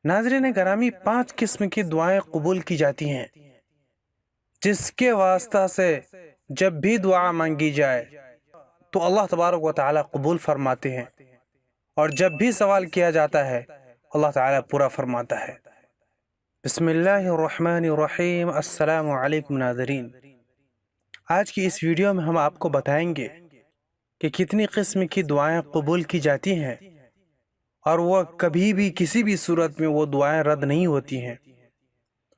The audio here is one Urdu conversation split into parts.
ناظرین گرامی، 5 قسم کی دعائیں قبول کی جاتی ہیں جس کے واسطہ سے جب بھی دعا مانگی جائے تو اللہ تبارک و تعالی قبول فرماتے ہیں، اور جب بھی سوال کیا جاتا ہے اللہ تعالی پورا فرماتا ہے۔ بسم اللہ الرحمن الرحیم۔ السلام علیکم ناظرین، آج کی اس ویڈیو میں ہم آپ کو بتائیں گے کہ کتنی قسم کی دعائیں قبول کی جاتی ہیں، اور وہ کبھی بھی کسی بھی صورت میں وہ دعائیں رد نہیں ہوتی ہیں،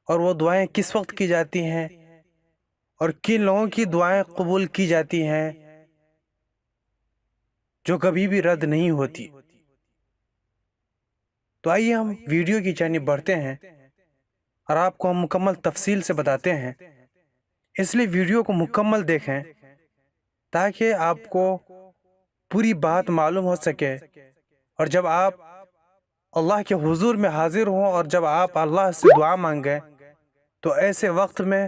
اور وہ دعائیں کس وقت کی جاتی ہیں اور کن لوگوں کی دعائیں قبول کی جاتی ہیں جو کبھی بھی رد نہیں ہوتی۔ تو آئیے ہم ویڈیو کی جانب بڑھتے ہیں اور آپ کو ہم مکمل تفصیل سے بتاتے ہیں، اس لیے ویڈیو کو مکمل دیکھیں تاکہ آپ کو پوری بات معلوم ہو سکے، اور جب آپ اللہ کے حضور میں حاضر ہوں اور جب آپ اللہ سے دعا مانگیں تو ایسے وقت میں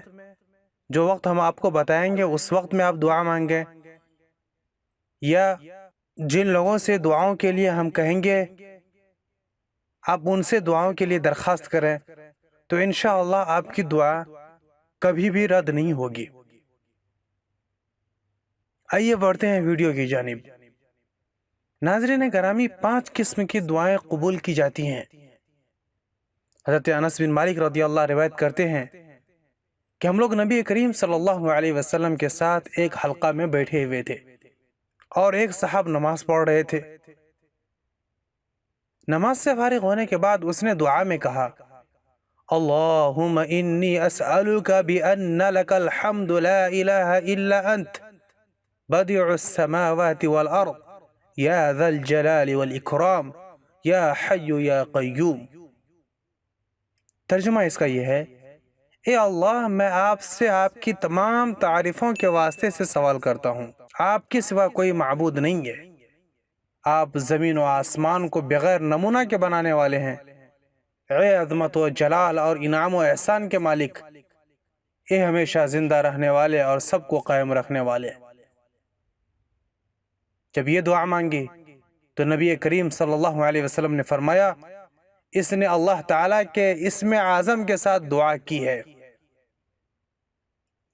جو وقت ہم آپ کو بتائیں گے اس وقت میں آپ دعا مانگیں، یا جن لوگوں سے دعاؤں کے لیے ہم کہیں گے آپ ان سے دعاؤں کے لیے درخواست کریں، تو انشاءاللہ آپ کی دعا کبھی بھی رد نہیں ہوگی۔ آئیے بڑھتے ہیں ویڈیو کی جانب۔ ناظرین گرامی، 5 قسم کی دعائیں قبول کی جاتی ہیں۔ حضرت انس بن مالک رضی اللہ روایت کرتے ہیں کہ ہم لوگ نبی کریم صلی اللہ علیہ وسلم کے ساتھ ایک حلقہ میں بیٹھے ہوئے تھے، اور ایک صاحب نماز پڑھ رہے تھے۔ نماز سے فارغ ہونے کے بعد اس نے دعا میں کہا، اللہم انی اسألک بأن لک الحمد لا الہ الا انت بدیع السماوات والارض یا ذا الجلال والاکرام یا حی یا قیوم۔ ترجمہ اس کا یہ ہے، اے اللہ، میں آپ سے آپ کی تمام تعریفوں کے واسطے سے سوال کرتا ہوں، آپ کے سوا کوئی معبود نہیں ہے، آپ زمین و آسمان کو بغیر نمونہ کے بنانے والے ہیں، اے عظمت و جلال اور انعام و احسان کے مالک، اے ہمیشہ زندہ رہنے والے اور سب کو قائم رکھنے والے۔ جب یہ دعا مانگی تو نبی کریم صلی اللہ علیہ وسلم نے فرمایا، اس نے اللہ تعالیٰ کے اسم اعظم کے ساتھ دعا کی ہے،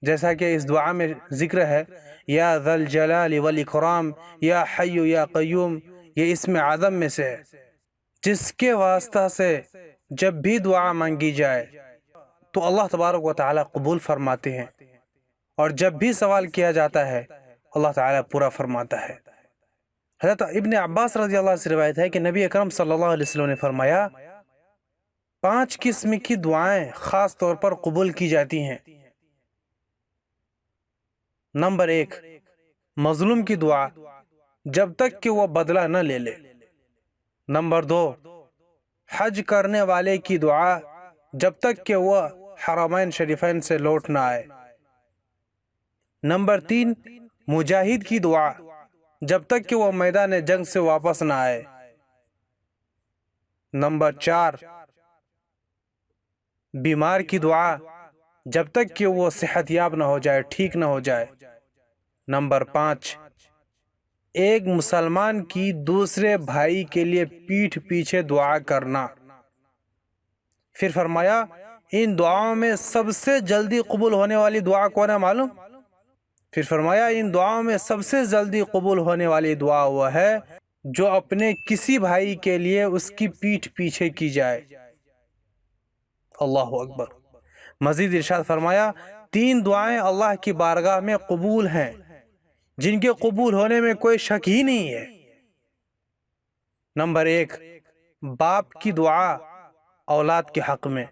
جیسا کہ اس دعا میں ذکر ہے، یا ذا الجلال والاکرام یا حی یا قیوم، یہ اسم اعظم میں سے ہے جس کے واسطہ سے جب بھی دعا مانگی جائے تو اللہ تبارک و تعالیٰ قبول فرماتے ہیں، اور جب بھی سوال کیا جاتا ہے اللہ تعالیٰ پورا فرماتا ہے۔ حضرت ابن عباس رضی اللہ عنہ سے روایت ہے کہ نبی اکرم صلی اللہ علیہ وسلم نے فرمایا، 5 قسم کی دعائیں خاص طور پر قبول کی جاتی ہیں۔ نمبر 1، مظلوم کی دعا جب تک کہ وہ بدلہ نہ لے لے۔ نمبر 2، حج کرنے والے کی دعا جب تک کہ وہ حرمین شریفین سے لوٹ نہ آئے۔ نمبر 3، مجاہد کی دعا جب تک کہ وہ میدان جنگ سے واپس نہ آئے۔ نمبر 4، بیمار کی دعا جب تک کہ وہ صحت یاب نہ ہو جائے، ٹھیک نہ ہو جائے۔ نمبر 5، ایک مسلمان کی دوسرے بھائی کے لیے پیٹھ پیچھے دعا کرنا۔ پھر فرمایا، ان دعاؤں میں سب سے جلدی قبول ہونے والی دعا کون ہے معلوم؟ پھر فرمایا، ان دعاؤں میں سب سے جلدی قبول ہونے والی دعا وہ ہے جو اپنے کسی بھائی کے لیے اس کی پیٹھ پیچھے کی جائے۔ اللہ اکبر۔ مزید ارشاد فرمایا، 3 دعائیں اللہ کی بارگاہ میں قبول ہیں جن کے قبول ہونے میں کوئی شک ہی نہیں ہے۔ نمبر 1، باپ کی دعا اولاد کے حق میں۔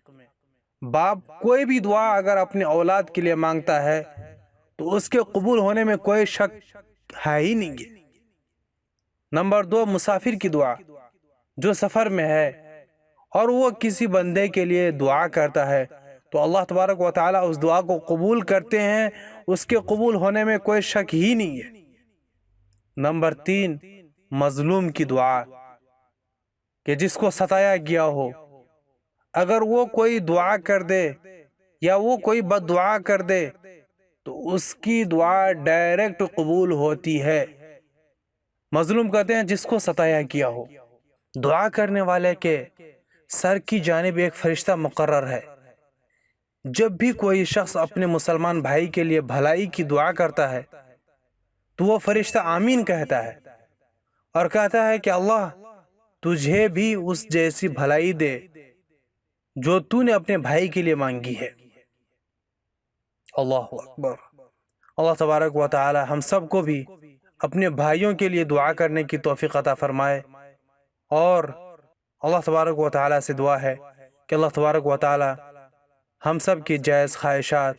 باپ کوئی بھی دعا اگر اپنے اولاد کے لیے مانگتا ہے تو اس کے قبول ہونے میں کوئی شک ہے ہی نہیں ہے۔ نمبر 2، مسافر کی دعا، جو سفر میں ہے اور وہ کسی بندے کے لیے دعا کرتا ہے تو اللہ تبارک و تعالیٰ اس دعا کو قبول کرتے ہیں، اس کے قبول ہونے میں کوئی شک ہی نہیں ہے۔ نمبر 3، مظلوم کی دعا، کہ جس کو ستایا گیا ہو، اگر وہ کوئی دعا کر دے یا وہ کوئی بد دعا کر دے تو اس کی دعا ڈائریکٹ قبول ہوتی ہے۔ مظلوم کہتے ہیں جس کو ستایا گیا ہو۔ دعا کرنے والے کے سر کی جانب ایک فرشتہ مقرر ہے۔ جب بھی کوئی شخص اپنے مسلمان بھائی کے لیے بھلائی کی دعا کرتا ہے تو وہ فرشتہ آمین کہتا ہے اور کہتا ہے کہ اللہ تجھے بھی اس جیسی بھلائی دے جو تو نے اپنے بھائی کے لیے مانگی ہے۔ اللہ اکبر۔ اللہ تبارک و تعالی ہم سب کو بھی اپنے بھائیوں کے لیے دعا کرنے کی توفیق عطا فرمائے، اور اللہ تبارک و تعالی سے دعا ہے کہ اللہ تبارک و تعالی ہم سب کی جائز خواہشات،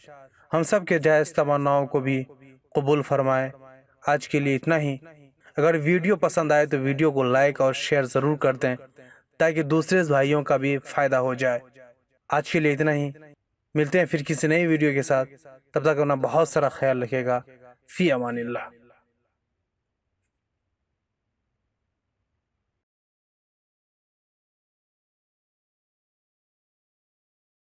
ہم سب کے جائز تمناؤں کو بھی قبول فرمائے۔ آج کے لیے اتنا ہی۔ اگر ویڈیو پسند آئے تو ویڈیو کو لائک اور شیئر ضرور کر دیں تاکہ دوسرے بھائیوں کا بھی فائدہ ہو جائے۔ آج کے لیے اتنا ہی، ملتے ہیں پھر کسی نئی ویڈیو کے ساتھ، تب تک اپنا بہت سارا خیال رکھے گا۔ فی امان اللہ۔